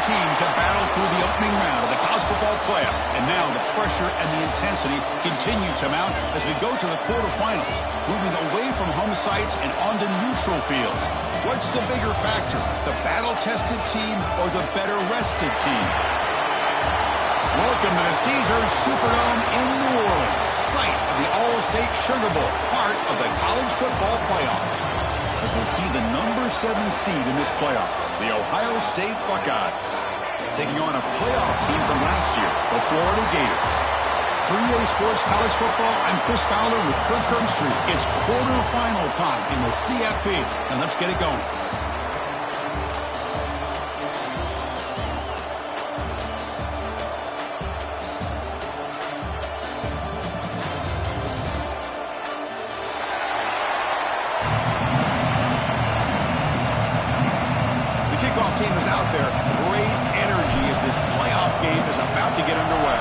teams have battled through the opening round of the college football playoff, and now the pressure and the intensity continue to mount as we go to the quarterfinals, moving away from home sites and onto neutral fields. What's the bigger factor, the battle-tested team or the better-rested team? Welcome to the Caesars Superdome in New Orleans, site of the All-State Sugar Bowl, part of the college football playoff. As we see the number 7 seed in this playoff, the Ohio State Buckeyes, taking on a playoff team from last year, the Florida Gators. 3A Sports College Football, I'm Chris Fowler with Kirk Kirkstreet. It's quarterfinal time in the CFP, and let's get it going. Team is out there. Great energy as this playoff game is about to get underway.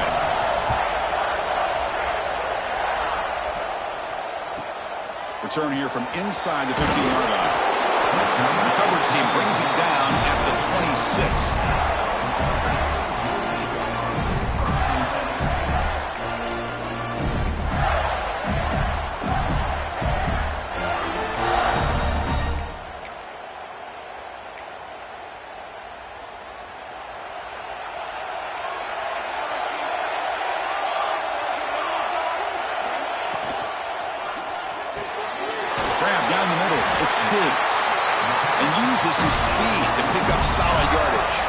Return here from inside the 15-yard line. The coverage team brings it down at the 26. Diggs, and uses his speed to pick up solid yardage.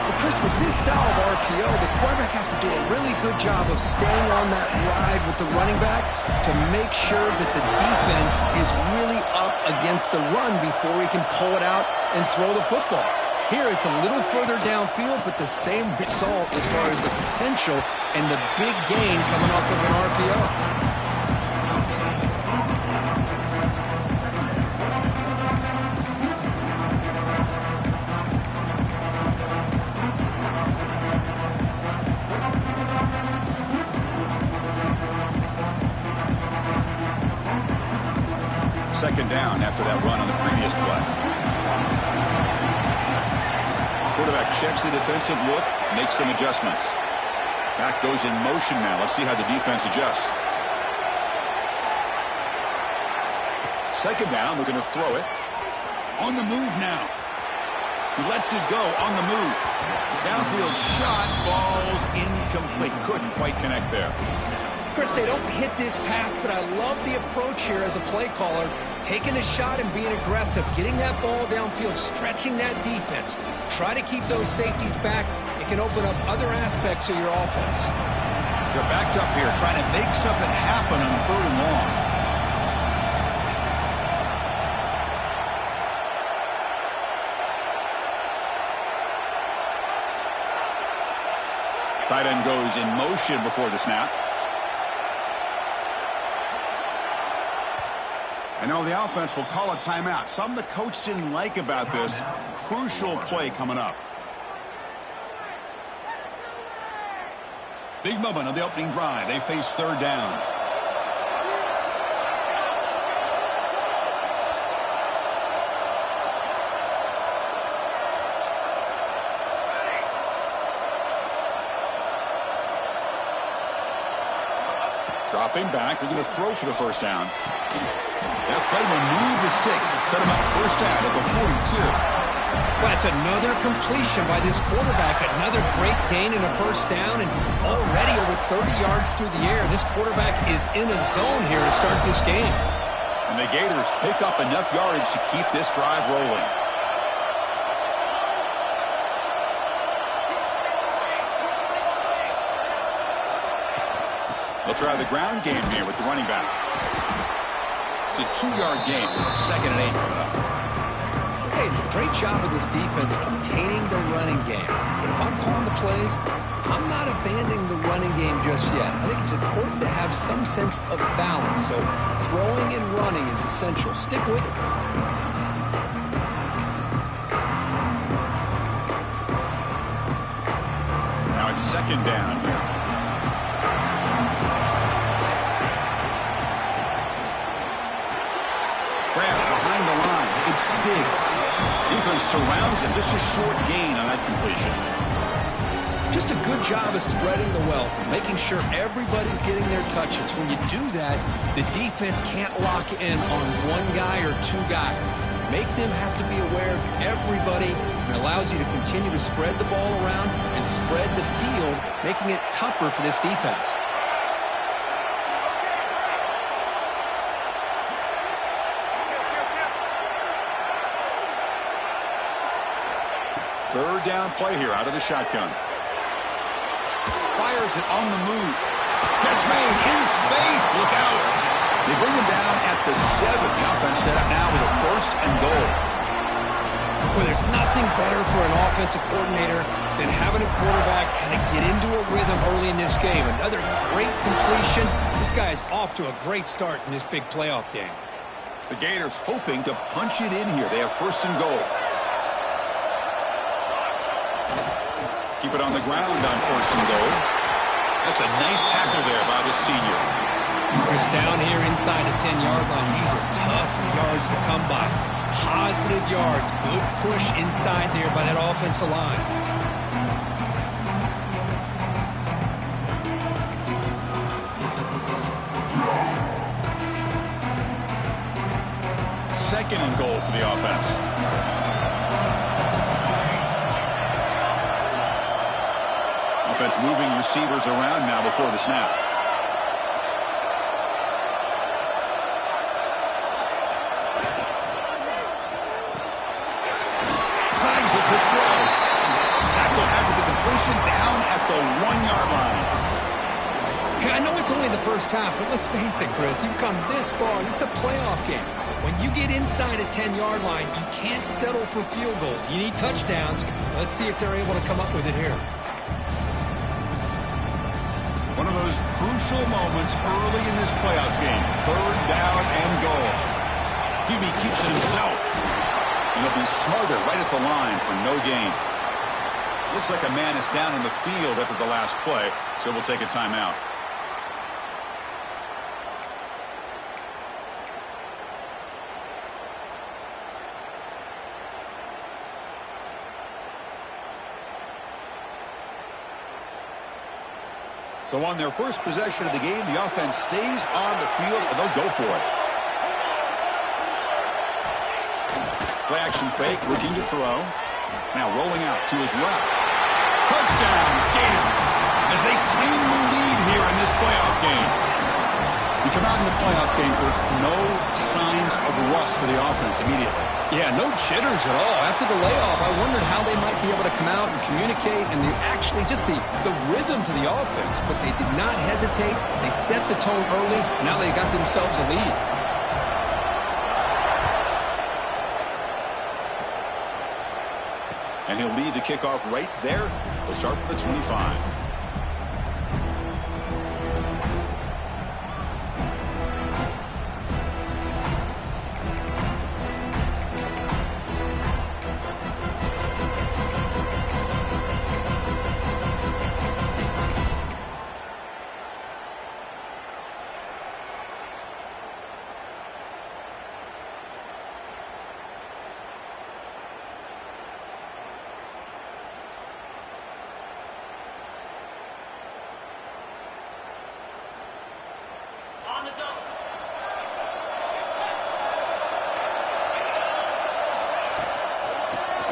Well, Chris, with this style of RPO, the quarterback has to do a really good job of staying on that ride with the running back to make sure that the defense is really up against the run before he can pull it out and throw the football. Here, it's a little further downfield, but the same result as far as the potential and the big gain coming off of an RPO. Second down after that run on the previous play. Quarterback checks the defensive look, makes some adjustments. Back goes in motion now. Let's see how the defense adjusts. Second down, we're going to throw it. On the move now. He lets it go on the move. Downfield shot falls incomplete. Couldn't quite connect there. Chris, they don't hit this pass, but I love the approach here as a play caller. Taking a shot and being aggressive, getting that ball downfield, stretching that defense. Try to keep those safeties back. It can open up other aspects of your offense. They're backed up here, trying to make something happen on 3rd and long. Tight end goes in motion before the snap. And now the offense will call a timeout. Something the coach didn't like about this. Crucial play coming up. Big moment on the opening drive. They face 3rd down. Dropping back, they're going to throw for the first down. That play will move the sticks, set him up first down at the 42. Well, that's another completion by this quarterback. Another great gain in a first down, and already over 30 yards through the air. This quarterback is in a zone here to start this game. And the Gators pick up enough yardage to keep this drive rolling. They'll try the ground game here with the running back. It's a 2-yard gain. 2nd and 8 coming up. Hey, it's a great job of this defense containing the running game. But if I'm calling the plays, I'm not abandoning the running game just yet. I think it's important to have some sense of balance. So throwing and running is essential. Stick with it. Now it's 2nd down here. Behind the line. It's Pass digs. Defense surrounds him. Just a short gain on that completion. Just a good job of spreading the wealth, making sure everybody's getting their touches. When you do that, the defense can't lock in on one guy or two guys. Make them have to be aware of everybody, and allows you to continue to spread the ball around and spread the field, making it tougher for this defense. Third down play here out of the shotgun. Fires it on the move. Catch made in space. Look out. They bring him down at the 7. The offense set up now with a 1st and goal. Well, there's nothing better for an offensive coordinator than having a quarterback kind of get into a rhythm early in this game. Another great completion. This guy is off to a great start in this big playoff game. The Gators hoping to punch it in here. They have 1st and goal. Keep it on the ground on 1st and goal. That's a nice tackle there by the senior. Chris, down here inside the 10-yard line, these are tough yards to come by. Positive yards, good push inside there by that offensive line. Second and goal for the offense. Offense moving receivers around now before the snap. Slides the quick throw. Tackle after the completion down at the 1-yard line. Okay, I know it's only the first half, but let's face it, Chris. You've come this far. This is a playoff game. When you get inside a 10-yard line, you can't settle for field goals. You need touchdowns. Let's see if they're able to come up with it here. One of those crucial moments early in this playoff game. 3rd down and goal. Hebe keeps it himself. And he'll be smothered right at the line for no gain. Looks like a man is down in the field after the last play, so we'll take a timeout. So on their first possession of the game, the offense stays on the field, and they'll go for it. Play action fake, looking to throw. Now rolling out to his left. Touchdown, Gators, as they claim the lead here in this playoff game. We come out in the playoff game for no signs of rust for the offense immediately. Yeah, no jitters at all. After the layoff, I wondered how they might be able to come out and communicate, and actually just the rhythm to the offense. But they did not hesitate. They set the tone early. Now they got themselves a lead. And he'll lead the kickoff right there. He'll start from the 25.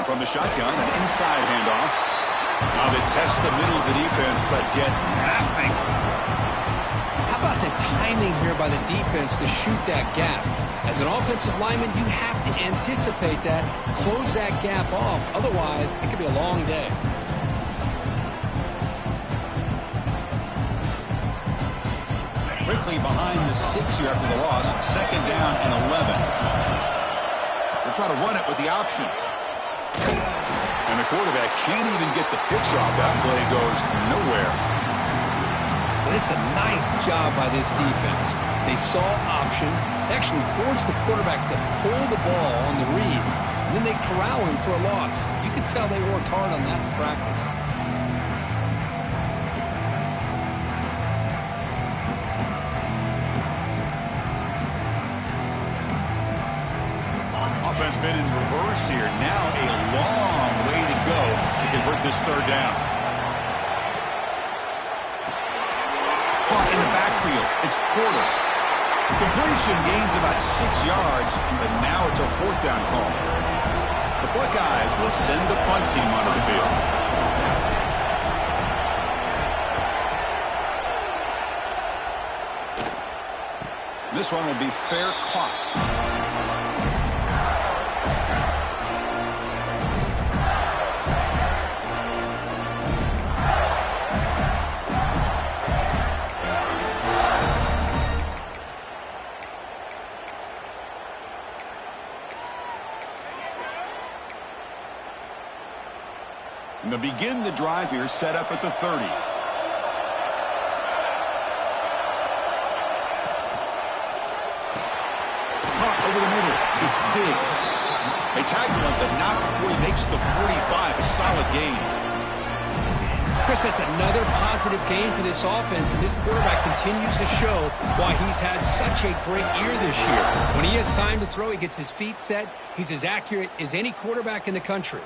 From the shotgun, an inside handoff. Now they test the middle of the defense, but get nothing. How about the timing here by the defense to shoot that gap? As an offensive lineman, you have to anticipate that, close that gap off. Otherwise, it could be a long day. Quickly behind the sticks here after the loss. 2nd down and 11. They'll try to run it with the option. And the quarterback can't even get the pitch off. That play goes nowhere. But it's a nice job by this defense. They saw option. They actually forced the quarterback to pull the ball on the read. And then they corral him for a loss. You could tell they worked hard on that in practice. Offense been in reverse here. Now a long way to go to convert this third down. Caught in the backfield. It's Porter. Completion gains about 6 yards, but now it's a fourth down call. The Buckeyes will send the punt team onto the field. This one will be fair caught. And to begin the drive here, set up at the 30. Over the middle, it's Diggs. They tagged him, but not before he makes the 45, a solid gain. Chris, that's another positive game for this offense, and this quarterback continues to show why he's had such a great year this year. When he has time to throw, he gets his feet set. He's as accurate as any quarterback in the country.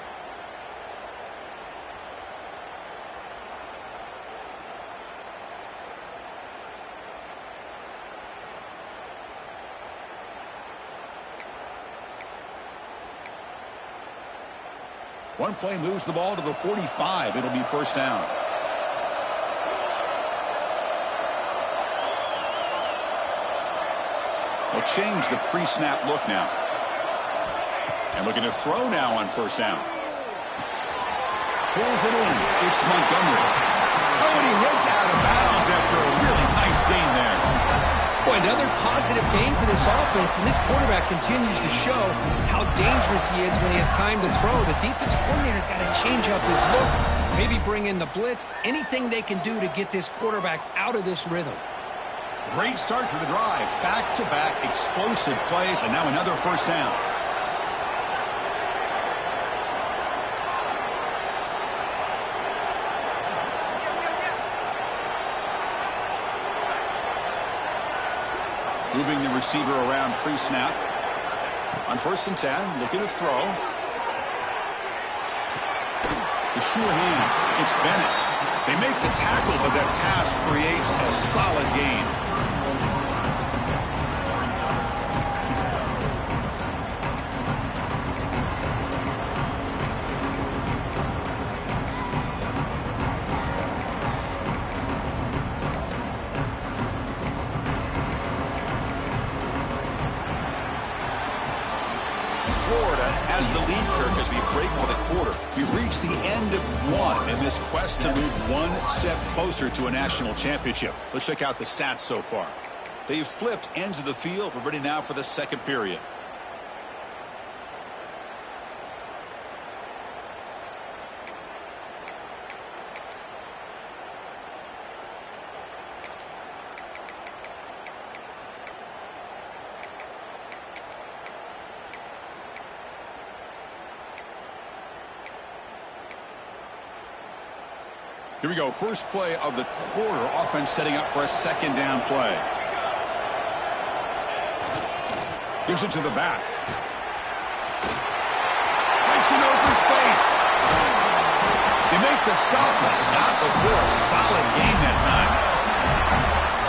One play moves the ball to the 45. It'll be first down. They'll change the pre-snap look now. And looking to throw now on first down. Pulls it in. It's Montgomery. Oh, and he heads out of bounds after a really nice gain there. Boy, another positive game for this offense, and this quarterback continues to show how dangerous he is when he has time to throw. The defensive coordinator's got to change up his looks, maybe bring in the blitz, anything they can do to get this quarterback out of this rhythm. Great start to the drive. Back-to-back explosive plays, and now another first down. Moving the receiver around pre-snap. On first and 10, looking to throw. The sure hands. It's Bennett. They make the tackle, but that pass creates a solid gain. Has the lead, Kirk, as we break for the quarter. We've reached the end of one in this quest to move one step closer to a national championship. Let's check out the stats so far. They've flipped ends of the field. We're ready now for the second period. Here we go. First play of the quarter. Offense setting up for a second down play. Gives it to the back. Makes an open space. They make the stop, but not before a solid gain that time.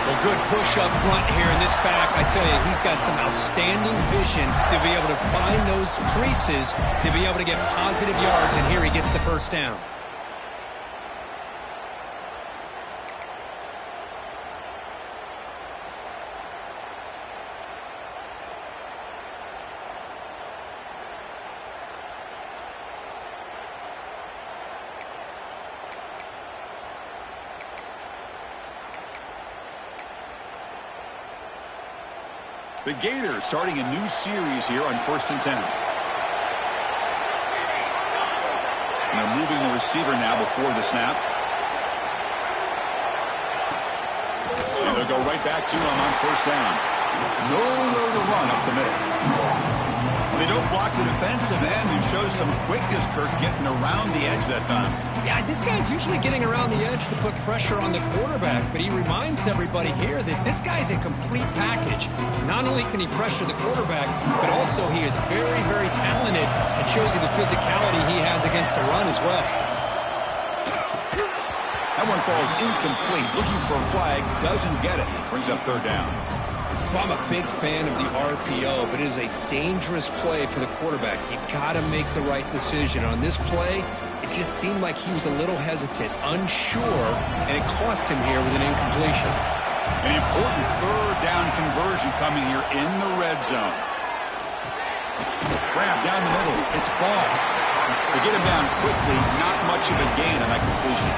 Well, good push up front here in this back. I tell you, he's got some outstanding vision to be able to find those creases, to be able to get positive yards, and here he gets the first down. The Gators starting a new series here on first and 10. And they're moving the receiver now before the snap. And they'll go right back to him on first down. Nowhere to run up the middle. They don't block the defensive end, who shows some quickness, Kirk, getting around the edge that time. Yeah, this guy's usually getting around the edge to put pressure on the quarterback, but he reminds everybody here that this guy's a complete package. Not only can he pressure the quarterback, but also he is very, very talented and shows you the physicality he has against the run as well. That one falls incomplete. Looking for a flag, doesn't get it. Brings up third down. I'm a big fan of the RPO, but it is a dangerous play for the quarterback. You got to make the right decision. On this play, it just seemed like he was a little hesitant, unsure, and it cost him here with an incompletion. An important third down conversion coming here in the red zone. Grab down the middle. It's ball. They get him down quickly. Not much of a gain on that completion.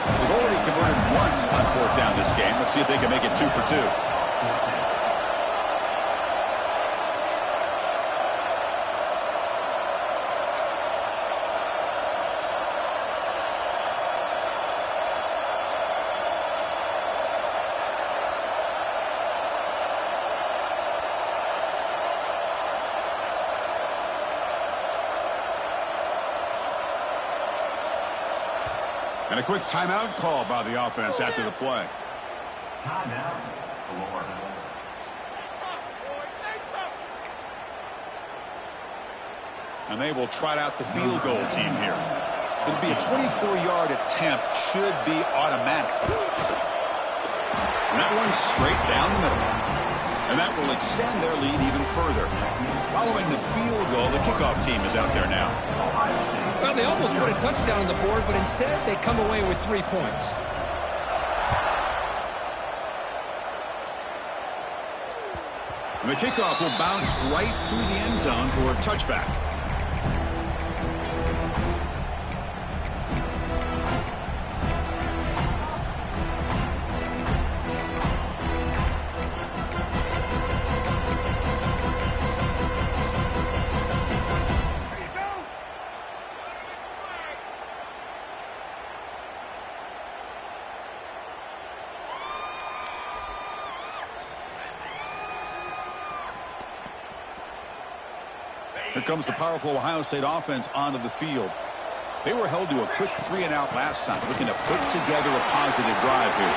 They've already converted once on fourth down this game. Let's see if they can make it 2 for 2. And a quick timeout call by the offense after the play. Timeout, Lord. And they will trot out the field goal team here. It'll be a 24-yard attempt. Should be automatic. And that one's straight down the middle. And that will extend their lead even further. Following the field goal, the kickoff team is out there now. Well, they almost put a touchdown on the board, but instead they come away with 3 points. And the kickoff will bounce right through the end zone for a touchback. Here comes the powerful Ohio State offense onto the field. They were held to a quick 3-and-out last time, looking to put together a positive drive here.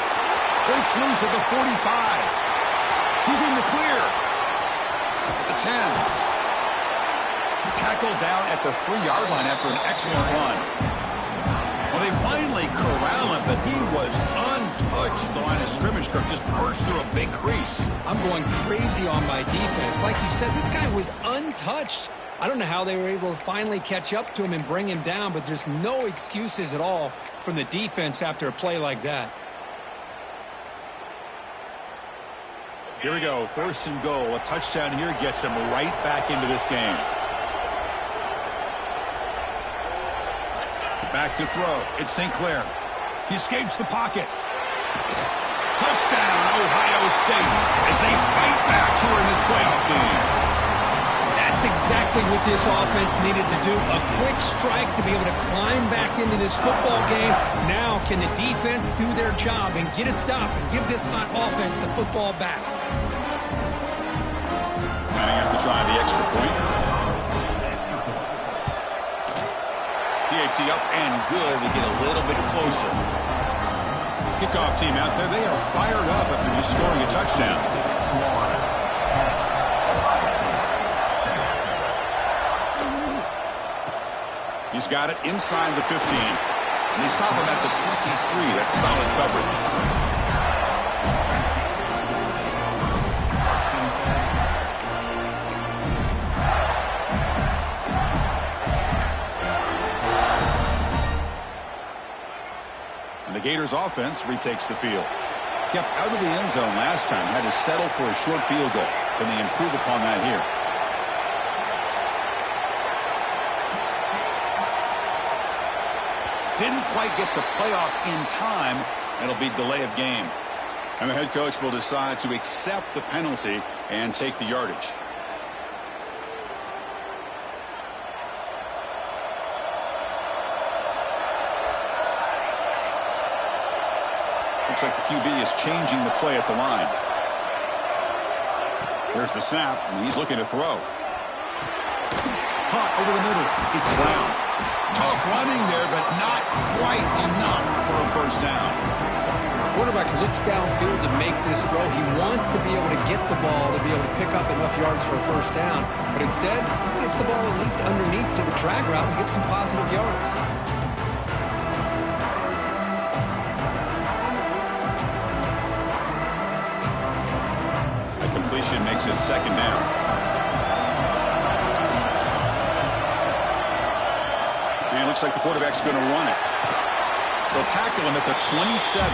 Breaks loose at the 45. He's in the clear. At the 10. Tackled down at the 3-yard line after an excellent run. Well, they finally corral him, but he was untouched at the line of scrimmage. Kirk just burst through a big crease. I'm going crazy on my defense. Like you said, this guy was untouched. I don't know how they were able to finally catch up to him and bring him down, but there's no excuses at all from the defense after a play like that. Here we go, 1st and goal. A touchdown here gets him right back into this game. Back to throw. It's St. Clair. He escapes the pocket. Touchdown, Ohio State, as they fight back here in this playoff game. That's exactly what this offense needed to do. A quick strike to be able to climb back into this football game. Now can the defense do their job and get a stop and give this hot offense the football back? Might have to try the extra point. PAT up and good to get a little bit closer. Kickoff team out there, they are fired up after just scoring a touchdown. He's got it inside the 15. And they stop him at the 23. That's solid coverage. And the Gators offense retakes the field. Kept out of the end zone last time. Had to settle for a short field goal. Can they improve upon that here? Didn't quite get the playoff in time. It'll be delay of game. And the head coach will decide to accept the penalty and take the yardage. Looks like the QB is changing the play at the line. Here's the snap, and he's looking to throw. caught over the middle. It's Brown. Tough running there, but not quite enough for a first down. Quarterback looks downfield to make this throw. He wants to be able to get the ball to be able to pick up enough yards for a first down. But instead, he gets the ball at least underneath to the drag route and gets some positive yards. A completion makes it second down. And it looks like the quarterback's going to run it. They'll tackle him at the 27.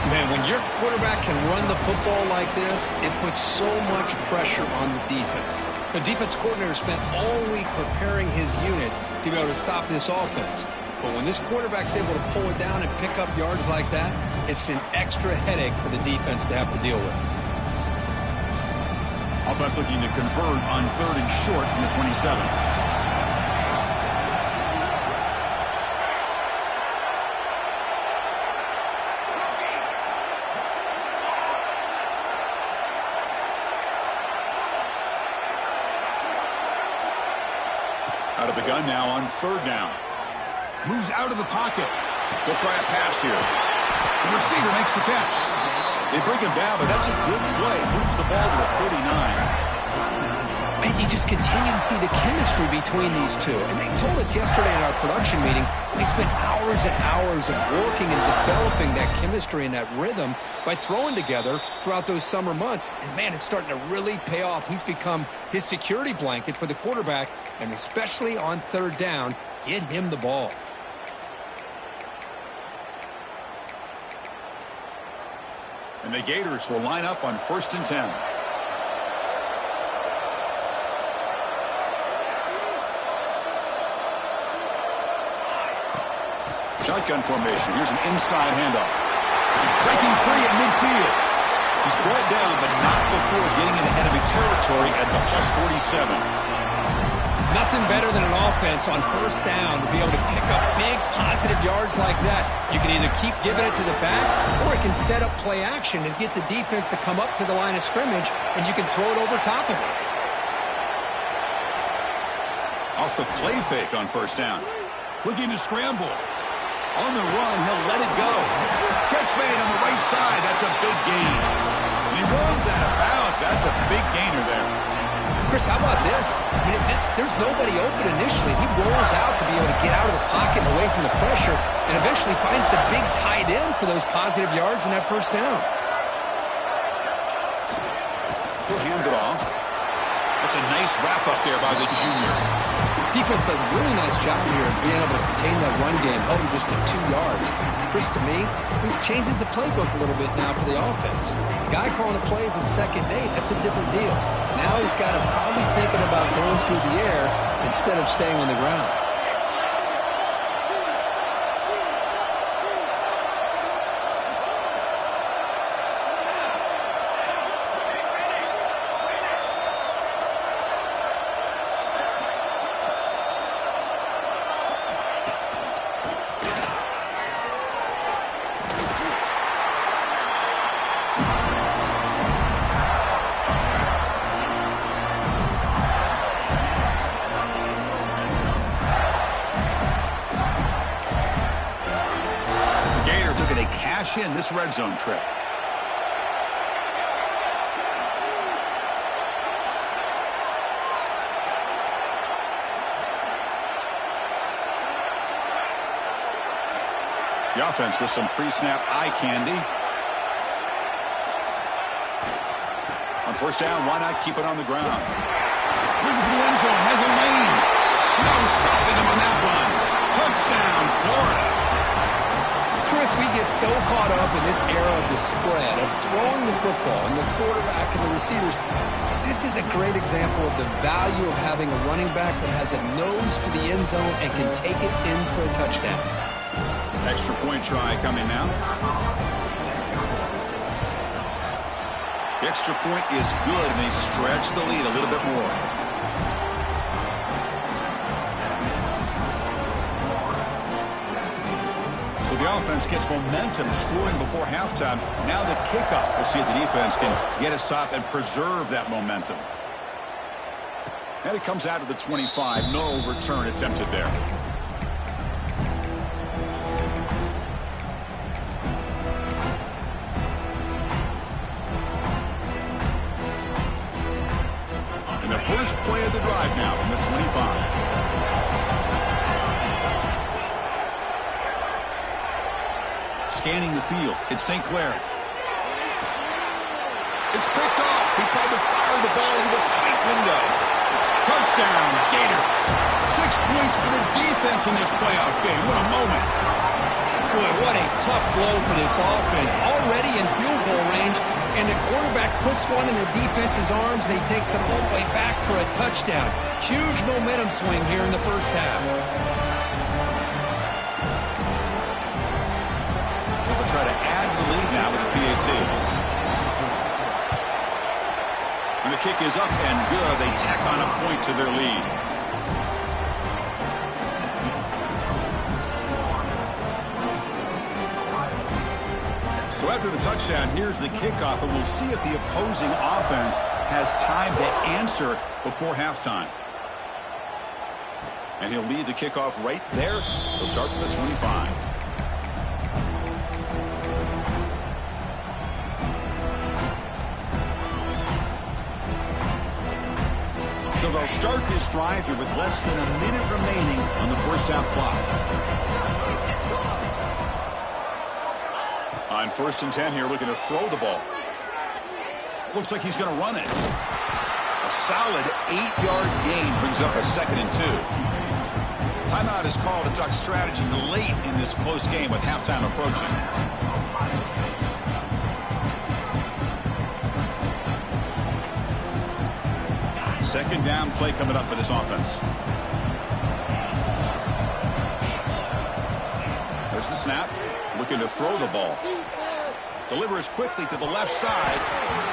Man, when your quarterback can run the football like this, it puts so much pressure on the defense. The defense coordinator spent all week preparing his unit to be able to stop this offense. But when this quarterback's able to pull it down and pick up yards like that, it's an extra headache for the defense to have to deal with. Offense looking to convert on 3rd and short in the 27. Out of the gun now on 3rd down. Moves out of the pocket. They'll try a pass here. The receiver makes the catch. They bring him down, but that's a good play. Moves the ball to the 39. Man, you just continue to see the chemistry between these two. And they told us yesterday in our production meeting, they spent hours and hours of working and developing that chemistry and that rhythm by throwing together throughout those summer months. And, man, it's starting to really pay off. He's become his security blanket for the quarterback, and especially on 3rd down, get him the ball. And the Gators will line up on 1st and 10. Shotgun formation. Here's an inside handoff. Breaking free at midfield. He's brought down, but not before getting into enemy territory at the +47. Nothing better than an offense on 1st down to be able to pick up big positive yards like that. You can either keep giving it to the back, or it can set up play action and get the defense to come up to the line of scrimmage, and you can throw it over top of it. Off the play fake on 1st down. Looking to scramble. On the run, he'll let it go. Catch made on the right side. That's a big gain. He runs out of bounds. That's a big gainer there. Chris, how about this? I mean, there's nobody open initially. He rolls out to be able to get out of the pocket and away from the pressure, and eventually finds the big tight end for those positive yards in that 1st down. He'll hand it off. That's a nice wrap-up there by the junior. Defense does a really nice job here of being able to contain that run game, held him just to 2 yards. Chris, to me, this changes the playbook a little bit now for the offense. The guy calling the plays at 2nd and 8, that's a different deal. Now he's got to probably thinking about going through the air instead of staying on the ground. In this red zone trip. The offense with some pre-snap eye candy. On 1st down, why not keep it on the ground? Looking for the end zone, has a lane. No stopping him on that one. Touchdown, Florida. Chris, we get so caught up in this era of the spread, of throwing the football and the quarterback and the receivers. This is a great example of the value of having a running back that has a nose for the end zone and can take it in for a touchdown. Extra point try coming now. The extra point is good, and they stretch the lead a little bit more. So the offense gets momentum, scoring before halftime. Now the kickoff. We'll see if the defense can get a stop and preserve that momentum. And it comes out of the 25. No return attempted there. And the first play of the drive now from the 25. Scanning the field. It's St. Clair. It's picked off. He tried to fire the ball into a tight window. Touchdown, Gators. 6 points for the defense in this playoff game. What a moment. Boy, what a tough blow for this offense. Already in field goal range, and the quarterback puts one in the defense's arms, and he takes it all the way back for a touchdown. Huge momentum swing here in the first half. They'll try to add to the lead now with the PAT. And the kick is up and good. They tack on a point to their lead. So after the touchdown, here's the kickoff, and we'll see if the opposing offense has time to answer before halftime. And he'll lead the kickoff right there. He'll start from the 25. So they'll start this drive here with less than a minute remaining on the first half clock. On 1st and 10 here, looking to throw the ball. Looks like he's going to run it. A solid 8-yard gain brings up a 2nd and 2. Timeout is called to duck strategy late in this close game with halftime approaching. Second down play coming up for this offense. There's the snap. Looking to throw the ball. Delivers quickly to the left side.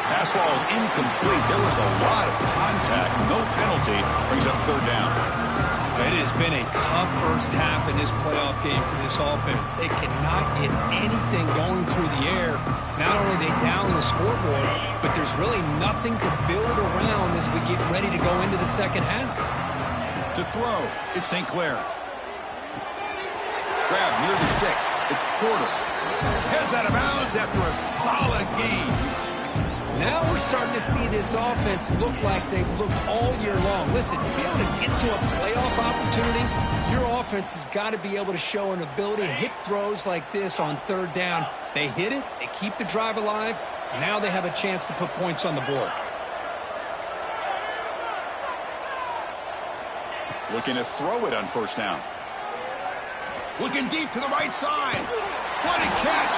Pass ball is incomplete. There was a lot of contact. No penalty. Brings up 3rd down. It has been a tough first half in this playoff game for this offense. They cannot get anything going through the air. Not only are they down the scoreboard, but there's really nothing to build around as we get ready to go into the second half. To throw, it's St. Clair. Grab near the sticks. It's Porter. Heads out of bounds after a solid gain. Now we're starting to see this offense look like they've looked all year long. Listen, to be able to get to a playoff opportunity, your offense has got to be able to show an ability to hit throws like this on 3rd down. They hit it, they keep the drive alive, now they have a chance to put points on the board. Looking to throw it on 1st down. Looking deep to the right side. What a catch!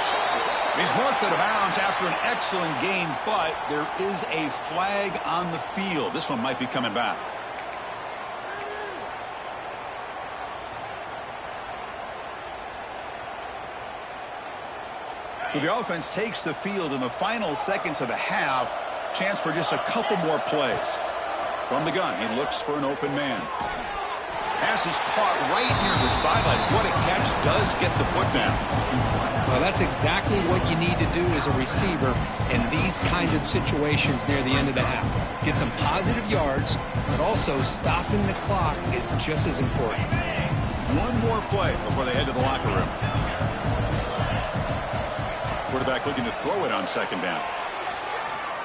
He's marked out of bounds after an excellent game, but there is a flag on the field. This one might be coming back. So the offense takes the field in the final seconds of the half. Chance for just a couple more plays. From the gun, he looks for an open man. Pass is caught right near the sideline. What a catch. Does get the foot down. Well, that's exactly what you need to do as a receiver in these kind of situations near the end of the half. Get some positive yards, but also stopping the clock is just as important. One more play before they head to the locker room. Quarterback looking to throw it on 2nd down.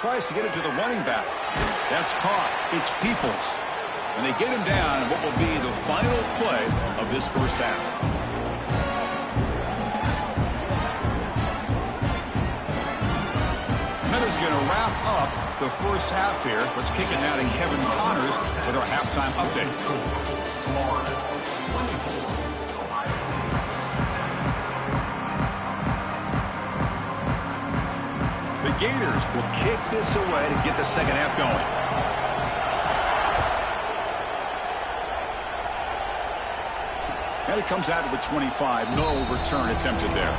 Tries to get it to the running back. That's caught. It's Peoples. And they get him down in what will be the final play of this first half. Is going to wrap up the first half here. Let's kick it now to Kevin Connors with our halftime update. The Gators will kick this away to get the second half going. And it comes out of the 25. No return attempted there.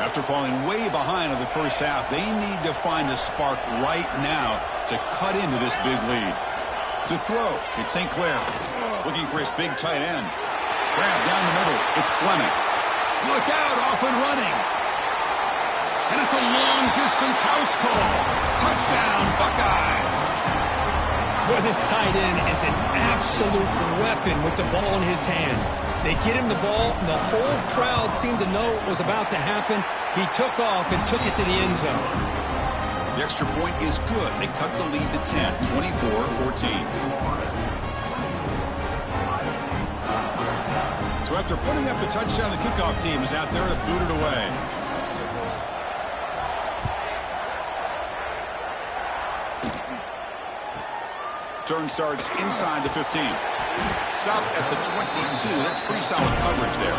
After falling way behind in the first half. They need to find a spark right now to cut into this big lead. To throw, it's St. Clair. Looking for his big tight end. Grab down the middle. It's Fleming. Look out, off and running. And it's a long-distance house call. Touchdown, Buckeyes. Boy, this tight end is an absolute weapon with the ball in his hands. They get him the ball, and the whole crowd seemed to know what was about to happen. He took off and took it to the end zone. The extra point is good. They cut the lead to 10, 24-14. So after putting up a touchdown, the kickoff team is out there to boot it away. Turn starts inside the 15. Stop at the 22. That's pretty solid coverage there.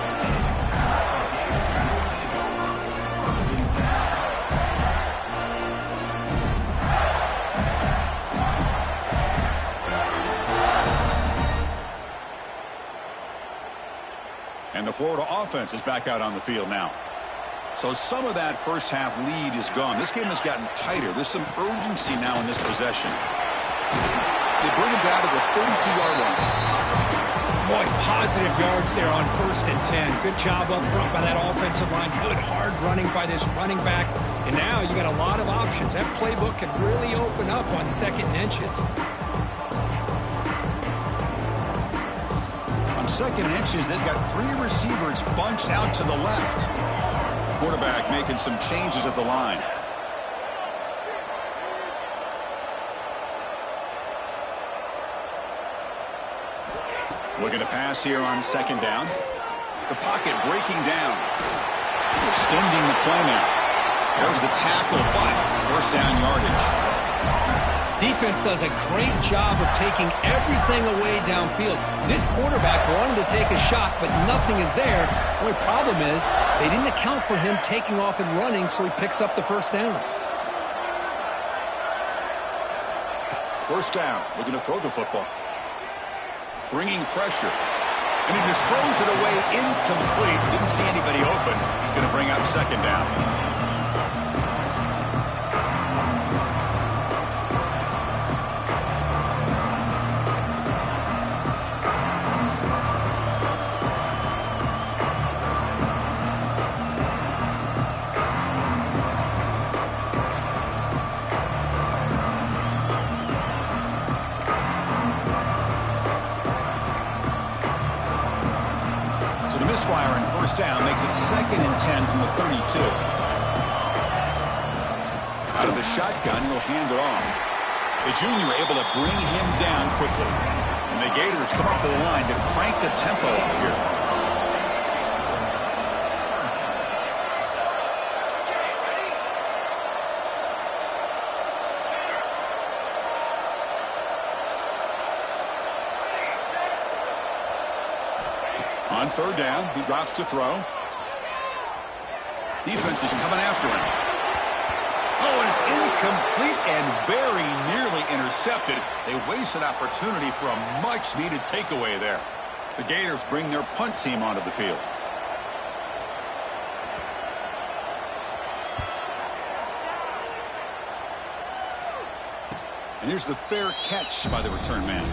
And the Florida offense is back out on the field now. So some of that first half lead is gone. This game has gotten tighter. There's some urgency now in this possession. They bring him down to the 32-yard line. Boy, positive yards there on 1st and 10. Good job up front by that offensive line. Good hard running by this running back. And now you got a lot of options. That playbook can really open up on 2nd and inches. On 2nd and inches, they've got 3 receivers bunched out to the left. Quarterback making some changes at the line. Looking to pass here on 2nd down. The pocket breaking down. Extending the play now. There's the tackle, but 1st down yardage. Defense does a great job of taking everything away downfield. This quarterback wanted to take a shot, but nothing is there. The only problem is they didn't account for him taking off and running, so he picks up the 1st down. 1st down. Looking to throw the football. Bringing pressure. And he just throws it away incomplete. Didn't see anybody open. He's going to bring out 2nd down. Misfire in 1st down makes it 2nd and 10 from the 32. Out of the shotgun, he'll hand it off. The junior able to bring him down quickly. And the Gators come up to the line to crank the tempo up here. On 3rd down, he drops to throw. Defense is coming after him. Oh, and it's incomplete and very nearly intercepted. They wasted opportunity for a much-needed takeaway there. The Gators bring their punt team onto the field. And here's the fair catch by the return man.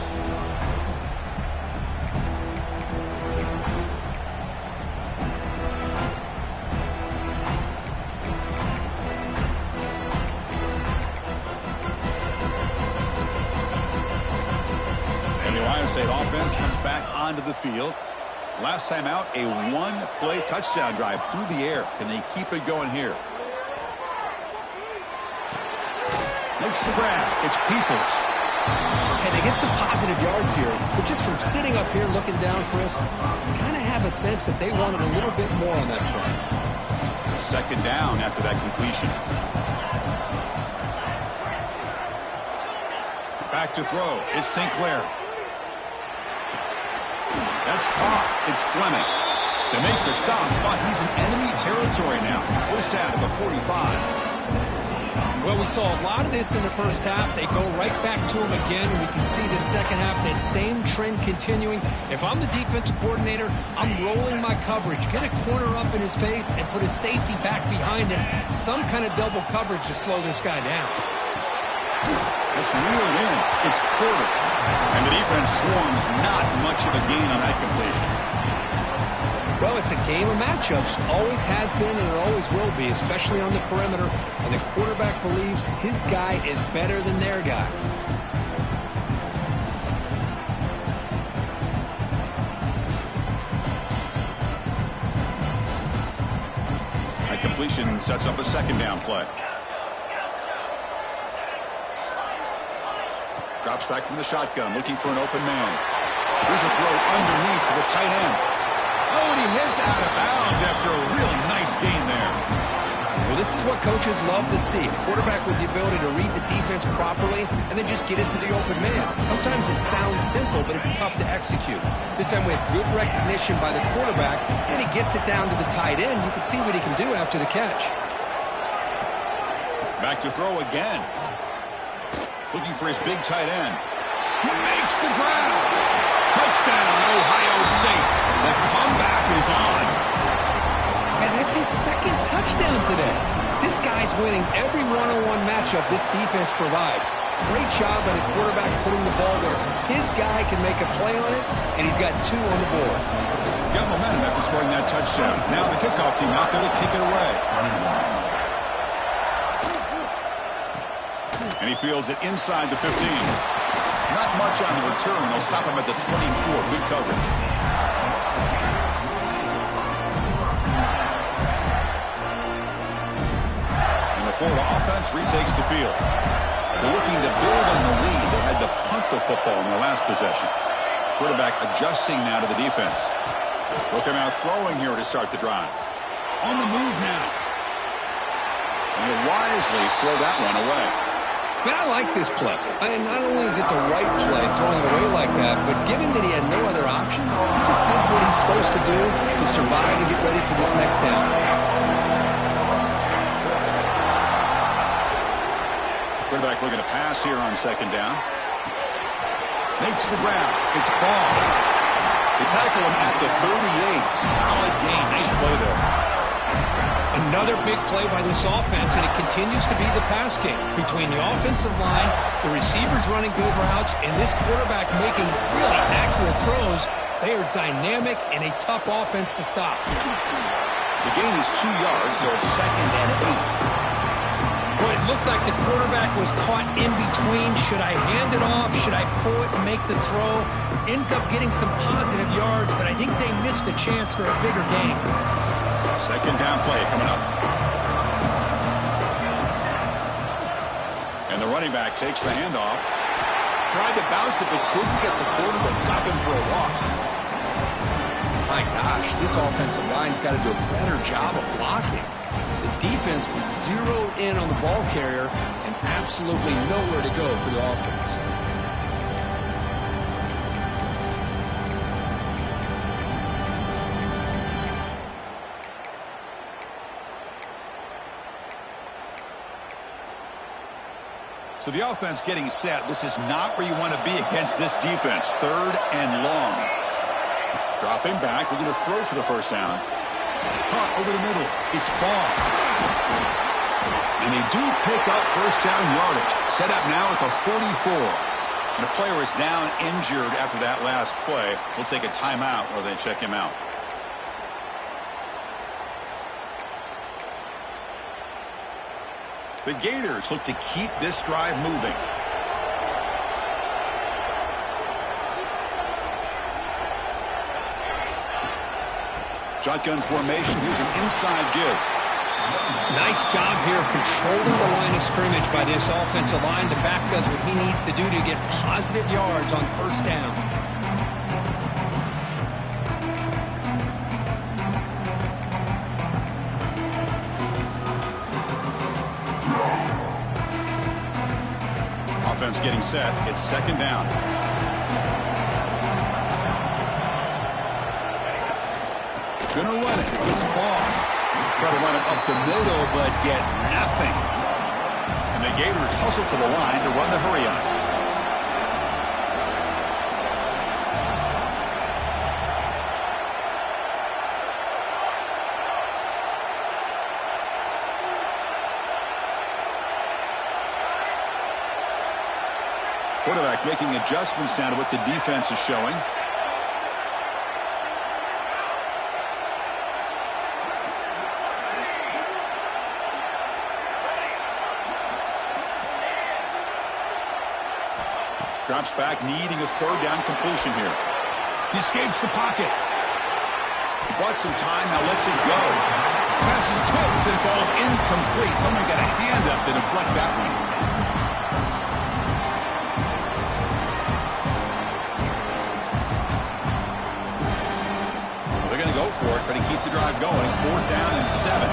State offense comes back onto the field. Last time out, a 1-play touchdown drive through the air. Can they keep it going here? Makes the grab. It's Peoples. Hey, they get some positive yards here, but just from sitting up here looking down, Chris, you kind of have a sense that they wanted a little bit more on that play. 2nd down after that completion. Back to throw. It's St. Clair. That's caught. It's Fleming. They make the stop, but he's in enemy territory now. 1st down at the 45. Well, we saw a lot of this in the first half. They go right back to him again, and we can see the second half, that same trend continuing. If I'm the defensive coordinator, I'm rolling my coverage. Get a corner up in his face and put a safety back behind him. Some kind of double coverage to slow this guy down. It's reeled in. It's Porter. And the defense swarms. Not much of a gain on that completion. Well, it's a game of matchups. Always has been and it always will be, especially on the perimeter. And the quarterback believes his guy is better than their guy. That completion sets up a second down play. Drops back from the shotgun, looking for an open man. Here's a throw underneath to the tight end. Oh, and he heads out of bounds after a really nice gain there. Well, this is what coaches love to see. A quarterback with the ability to read the defense properly and then just get it to the open man. Sometimes it sounds simple, but it's tough to execute. This time we have good recognition by the quarterback, and he gets it down to the tight end. You can see what he can do after the catch. Back to throw again. Looking for his big tight end. He makes the grab. Touchdown, Ohio State. The comeback is on. And that's his second touchdown today. This guy's winning every one-on-one matchup this defense provides. Great job by the quarterback putting the ball where his guy can make a play on it, and he's got 2 on the board. Got momentum after scoring that touchdown. Now the kickoff team out there to kick it away. And he fields it inside the 15. Not much on the return. They'll stop him at the 24. Good coverage. And the Florida offense retakes the field. They're looking to build on the lead. They had to punt the football in their last possession. Quarterback adjusting now to the defense. Looking out throwing here to start the drive. On the move now. And he'll wisely throw that one away. Man, I like this play. And not only is it the right play, throwing it away like that, but given that he had no other option, he just did what he's supposed to do to survive and get ready for this next down. Quarterback looking to pass here on second down. Makes the grab. It's Ball. They tackle him at the 38. Solid gain. Nice play there. Another big play by this offense, and it continues to be the pass game. Between the offensive line, the receivers running good routes, and this quarterback making really accurate throws, they are dynamic and a tough offense to stop. The gain is 2 yards, so it's 2nd and 8. Boy, it looked like the quarterback was caught in between. Should I hand it off? Should I pull it and make the throw? Ends up getting some positive yards, but I think they missed a chance for a bigger gain. Second down play coming up. And the running back takes the handoff. Tried to bounce it, but couldn't get the corner to stop him for a loss. My gosh, this offensive line's got to do a better job of blocking. The defense was zeroed in on the ball carrier and absolutely nowhere to go for the offense. So the offense getting set. This is not where you want to be against this defense. 3rd and long. Dropping back. Looking to throw for the first down. Caught over the middle. It's Ball. And they do pick up first down yardage. Set up now at the 44. And the player is down injured after that last play. We'll take a timeout while they check him out. The Gators look to keep this drive moving. Shotgun formation. Here's an inside give. Nice job here of controlling the line of scrimmage by this offensive line. The back does what he needs to do to get positive yards on first down. Offense getting set. It's second down. Gonna run it. It's Ball. Try to run it up the middle, but get nothing. And the Gators hustle to the line to run the hurry up. Quarterback making adjustments now to what the defense is showing. Drops back, needing a third down completion here. He escapes the pocket. He bought some time, now lets it go. Pass is tipped and falls incomplete. Someone got a hand up to deflect that one. Well, they're going to go for it, try to keep the drive going. 4th down and 7.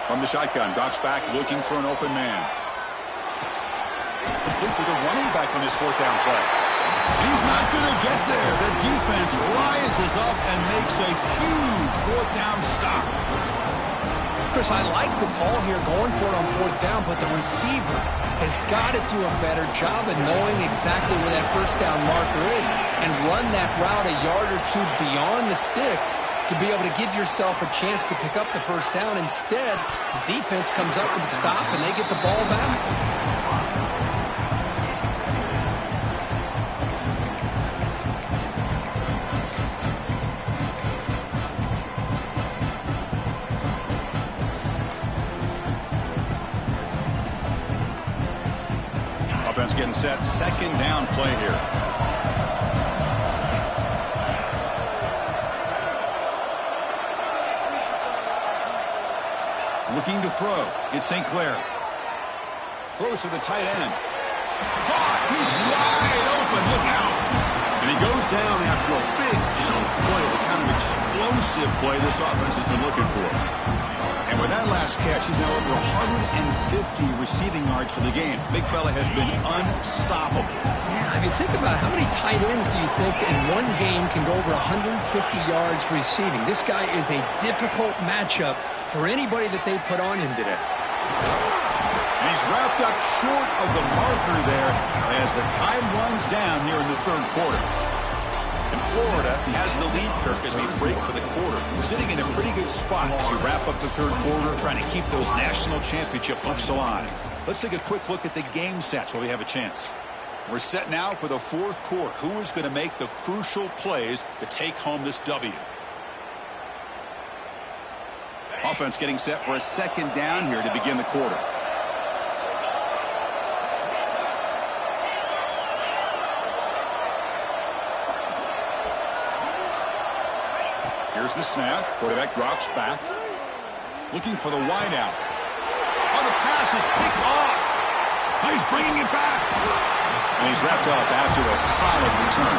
From the shotgun, drops back, looking for an open man. Complete to the running back on his 4th down play. He's not going to get there. The defense rises up and makes a huge 4th down stop. Chris, I like the call here going for it on 4th down, but the receiver has got to do a better job of knowing exactly where that 1st down marker is and run that route a yard or two beyond the sticks to be able to give yourself a chance to pick up the 1st down. Instead, the defense comes up with a stop and they get the ball back. Offense getting set, 2nd down play here. Looking to throw. It's St. Clair. Throws to the tight end. Caught. He's wide open. Look out. And he goes down after a big chunk play, the kind of explosive play this offense has been looking for. And with that last catch, he's now over 150 receiving yards for the game. Big fella has been unstoppable. Yeah, I mean, think about it. How many tight ends do you think in one game can go over 150 yards receiving? This guy is a difficult matchup for anybody that they put on him today. And he's wrapped up short of the marker there as the time runs down here in the 3rd quarter. And Florida has the lead, Kirk, as we break for the quarter. We're sitting in a pretty good spot as we wrap up the 3rd quarter, trying to keep those national championship hopes alive. Let's take a quick look at the game sets while we have a chance. We're set now for the 4th quarter. Who is going to make the crucial plays to take home this W? Offense getting set for a 2nd down here to begin the quarter. Here's the snap. Quarterback drops back. Looking for the wide out. Oh, the pass is picked off. Oh, he's bringing it back. And he's wrapped up after a solid return.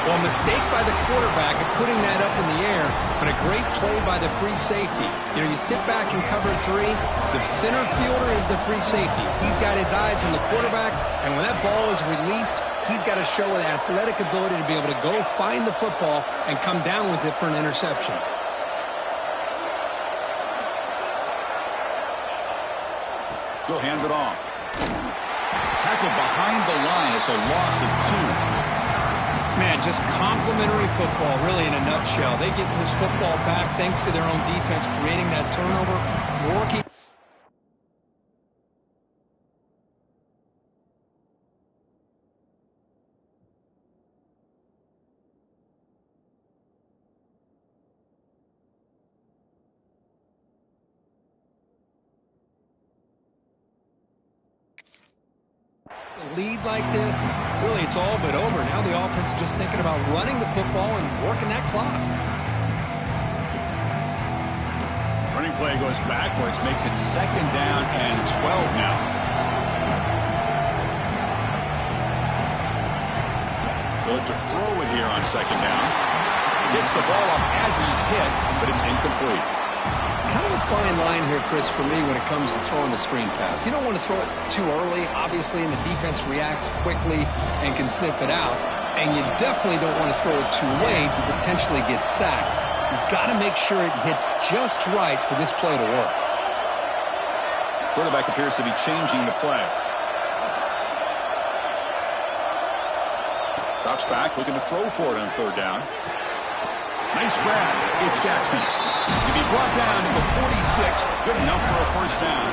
Well, a mistake by the quarterback of putting that up in the air, but a great play by the free safety. You know, you sit back in cover 3. The center fielder is the free safety. He's got his eyes on the quarterback, and when that ball is released, he's got to show an athletic ability to be able to go find the football and come down with it for an interception. He'll hand it off. Tackle behind the line. It's a loss of 2. Man, just complimentary football, really, in a nutshell. They get this football back thanks to their own defense, creating that turnover, working. Lead like this, really it's all but over. Now the offense is just thinking about running the football and working that clock. Running play goes backwards, makes it 2nd down and 12 now. He'll look to throw it here on second down. Gets the ball up as he's hit, but it's incomplete. Kind of a fine line here, Chris, for me when it comes to throwing the screen pass. You don't want to throw it too early, obviously, and the defense reacts quickly and can sniff it out. And you definitely don't want to throw it too late and potentially get sacked. You've got to make sure it hits just right for this play to work. Quarterback appears to be changing the play. Drops back, looking to throw for it on third down. Nice grab. It's Jackson. To be brought down to the 46. Good enough for a first down.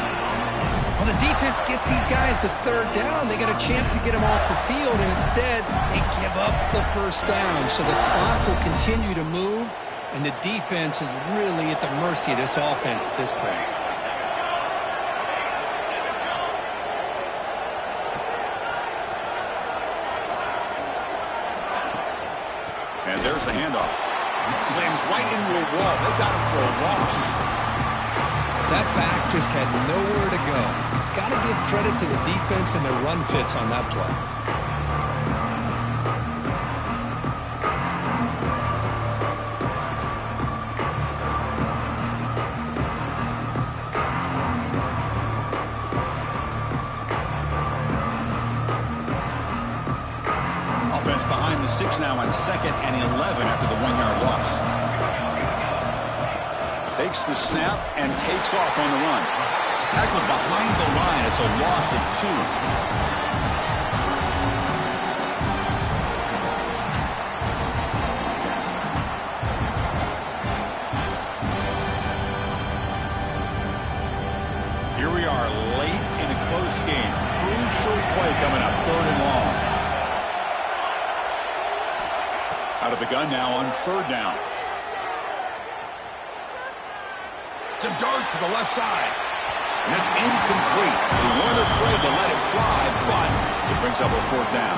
Well, the defense gets these guys to third down. They got a chance to get them off the field, and instead they give up the first down. So the clock will continue to move, and the defense is really at the mercy of this offense at this point. And there's the handoff. Slams right into a wall. They've got him for a loss. That back just had nowhere to go. Got to give credit to the defense and their run fits on that play. Offense behind the 6 now on 2nd and 11 after the 1-yard loss. Takes the snap and takes off on the run. Tackled behind the line. It's a loss of 2. Here we are late in a close game. Crucial play coming up, 3rd and long. Out of the gun now on 3rd down. To dart to the left side. And it's incomplete. They weren't afraid to let it fly, but it brings up a 4th down.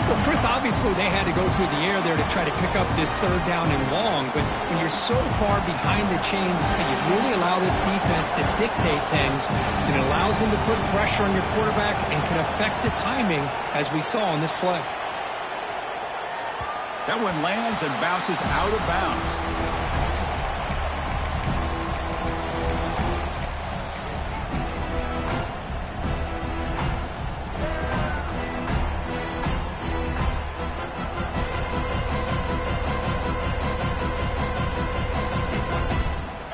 Well, Chris, obviously they had to go through the air there to try to pick up this 3rd down and long, but when you're so far behind the chains, you really allow this defense to dictate things. It allows them to put pressure on your quarterback and can affect the timing, as we saw on this play. That one lands and bounces out of bounds.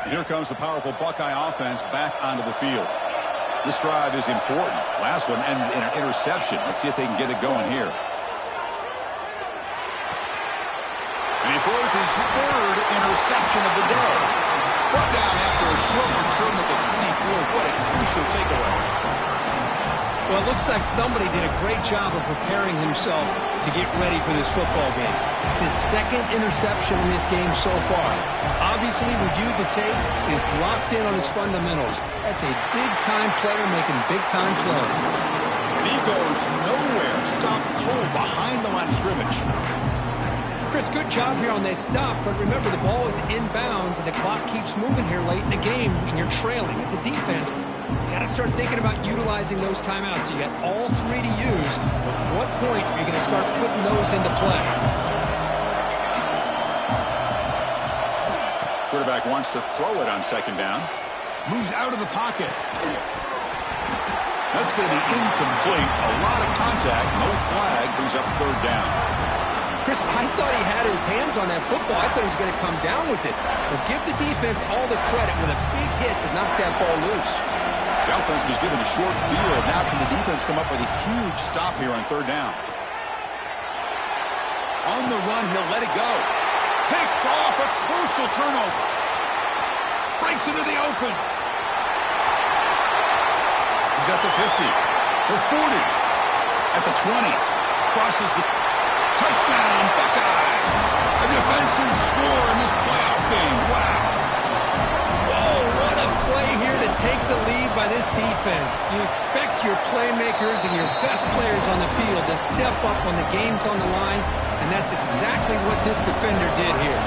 Here comes the powerful Buckeye offense back onto the field. This drive is important. Last one ended in an interception. Let's see if they can get it going here. And he throws his 3rd interception of the day. Brought down after a short return at the 24. What a crucial takeaway. Well, it looks like somebody did a great job of preparing himself to get ready for this football game. It's his 2nd interception in this game so far. Obviously reviewed the tape, is locked in on his fundamentals. That's a big-time player making big-time plays. And he goes nowhere. Stopped cold behind the line of scrimmage. Chris, good job here on that stop, but remember the ball is inbounds and the clock keeps moving here late in the game and you're trailing. As a defense, you got to start thinking about utilizing those timeouts. You got all 3 to use, but at what point are you going to start putting those into play? Quarterback wants to throw it on 2nd down. Moves out of the pocket. That's going to be incomplete. A lot of contact. No flag. Brings up 3rd down. Chris, I thought he had his hands on that football. I thought he was going to come down with it. But give the defense all the credit with a big hit to knock that ball loose. The offense was given a short field. Now can the defense come up with a huge stop here on 3rd down? On the run, he'll let it go. Picked off, a crucial turnover. Breaks into the open. He's at the 50. The 40. At the 20. Crosses the... Touchdown, Buckeyes! A defensive score in this playoff game. Wow. Whoa, what a play here to take the lead by this defense. You expect your playmakers and your best players on the field to step up when the game's on the line, and that's exactly what this defender did here.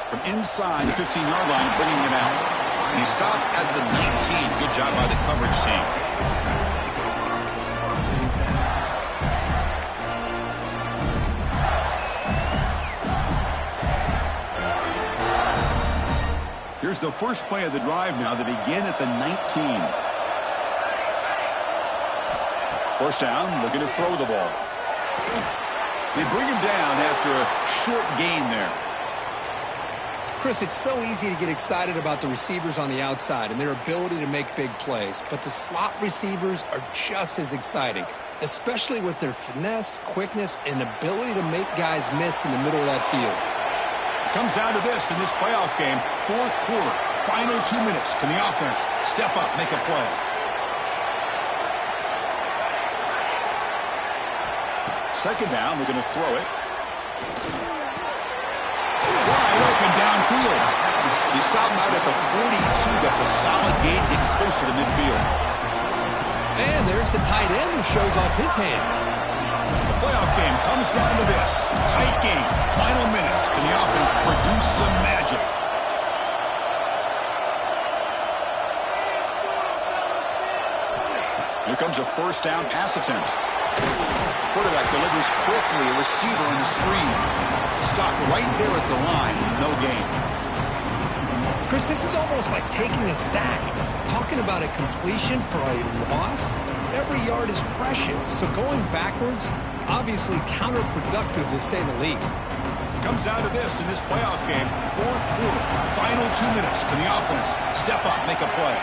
From inside the 15-yard line, bringing it out. He stopped at the 19. Good job by the coverage team. Here's the first play of the drive now. They begin at the 19. First down, looking to throw the ball. They bring him down after a short gain there. Chris, it's so easy to get excited about the receivers on the outside and their ability to make big plays, but the slot receivers are just as exciting, especially with their finesse, quickness, and ability to make guys miss in the middle of that field. Comes down to this in this playoff game. Fourth quarter, final 2 minutes. Can the offense step up, make a play? Second down, we're going to throw it. Wide open downfield. He stopped him out at the 42. That's a solid gain, getting closer to midfield. And there's the tight end who shows off his hands. The playoff game comes down to this. Tight game, final minutes. Can the offense produce some magic? Here comes a first down pass attempt. Quarterback delivers quickly, a receiver in the screen. Stopped right there at the line, no gain. Chris, this is almost like taking a sack. Talking about a completion for a loss, every yard is precious, so going backwards, obviously counterproductive to say the least. Comes down to this in this playoff game. Fourth quarter, final 2 minutes. Can the offense step up, make a play?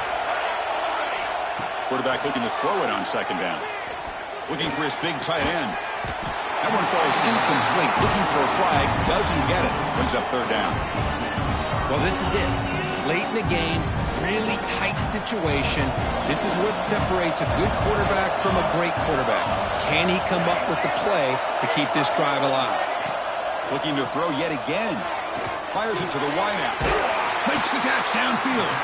Quarterback looking to throw it on second down. Looking for his big tight end. That one falls incomplete. Looking for a flag. Doesn't get it. Brings up third down. Well, this is it. Late in the game, really tight situation. This is what separates a good quarterback from a great quarterback. Can he come up with the play to keep this drive alive? Looking to throw yet again. Fires it to the wideout. Makes the catch downfield.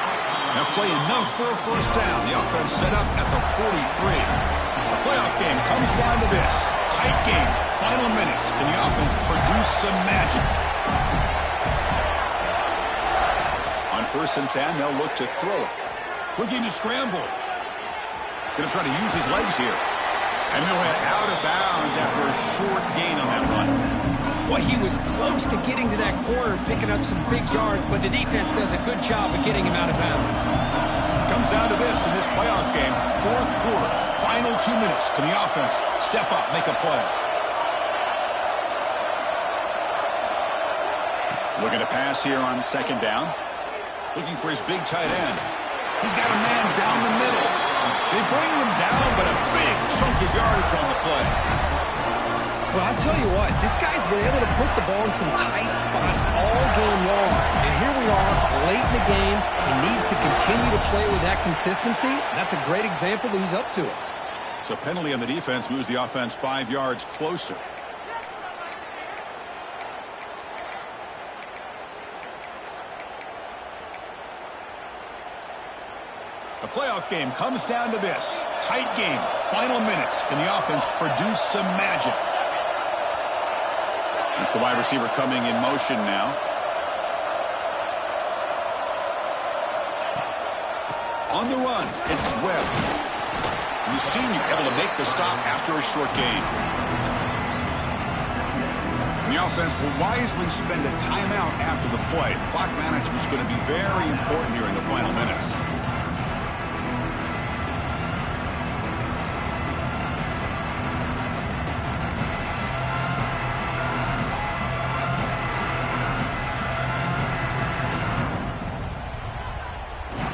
Now play enough for a first down. The offense set up at the 43. The playoff game comes down to this. Tight game. Final minutes. Can the offense produce some magic? On 1st and 10, they'll look to throw it. Looking to scramble. Going to try to use his legs here. And he'll head out of bounds after a short gain on that run. Well, he was close to getting to that corner and picking up some big yards, but the defense does a good job of getting him out of bounds. Comes down to this in this playoff game. Fourth quarter, final 2 minutes. Can the offense step up, make a play? Looking to pass here on second down. Looking for his big tight end. He's got a man down the middle. They bring him down, but a big chunk of yardage on the play. Well, I'll tell you what, this guy's been able to put the ball in some tight spots all game long. And here we are, late in the game. He needs to continue to play with that consistency. That's a great example that he's up to it. So penalty on the defense moves the offense 5 yards closer. The playoff game comes down to this. Tight game, final minutes. Can the offense produce some magic? It's the wide receiver coming in motion now. On the run, it's Webb. The senior able to make the stop after a short gain. And the offense will wisely spend a timeout after the play. Clock management is going to be very important here in the final minutes.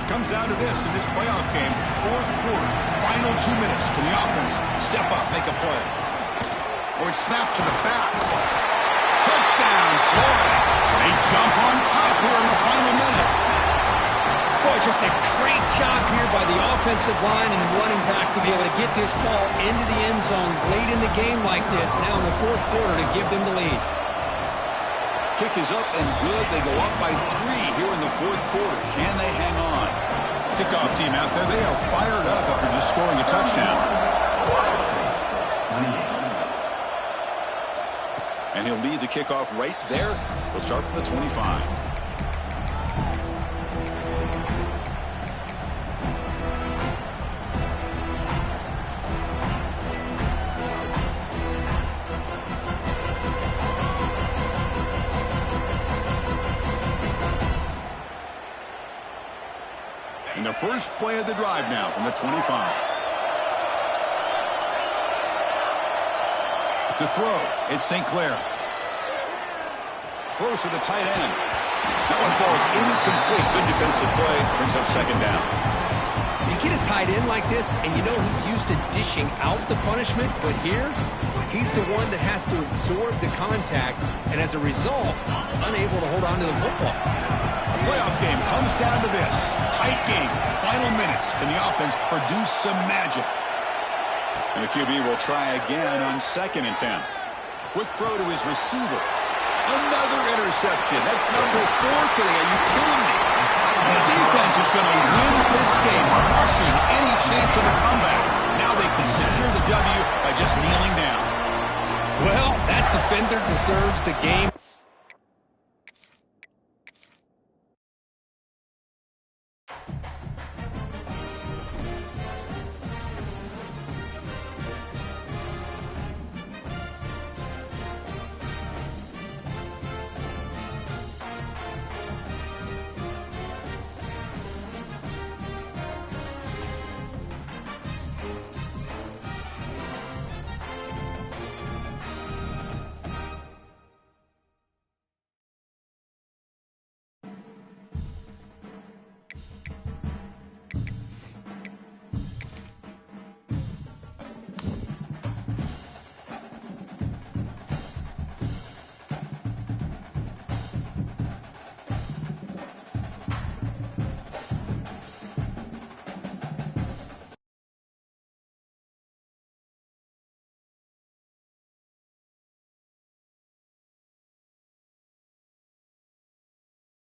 Comes down to this in this playoff game. Fourth quarter, final 2 minutes. Can the offense step up, make a play? Or it's snapped to the back. Touchdown, Florida. They jump on top here in the final minute. Boy, just a great job here by the offensive line and the running back to be able to get this ball into the end zone late in the game like this, now in the fourth quarter to give them the lead. Kick is up and good. They go up by 3 here in the fourth quarter. Can they hang on? Kickoff team out there, they are fired up after just scoring a touchdown. And he'll lead the kickoff right there. He'll start from the 25. first play of the drive now from the 25. To throw, it's St. Clair. Throws to the tight end. That one falls incomplete. Good defensive play. Brings up second down. You get a tight end like this, and you know he's used to dishing out the punishment, but here, he's the one that has to absorb the contact, and as a result, he's unable to hold on to the football. A playoff game comes down to this. Tight game. Final minutes, and the offense produce some magic. And the QB will try again on 2nd and 10. Quick throw to his receiver. Another interception. That's number 4 today. Are you kidding me? The defense is going to win this game, crushing any chance of a comeback. Now they can secure the W by just kneeling down. Well, that defender deserves the game.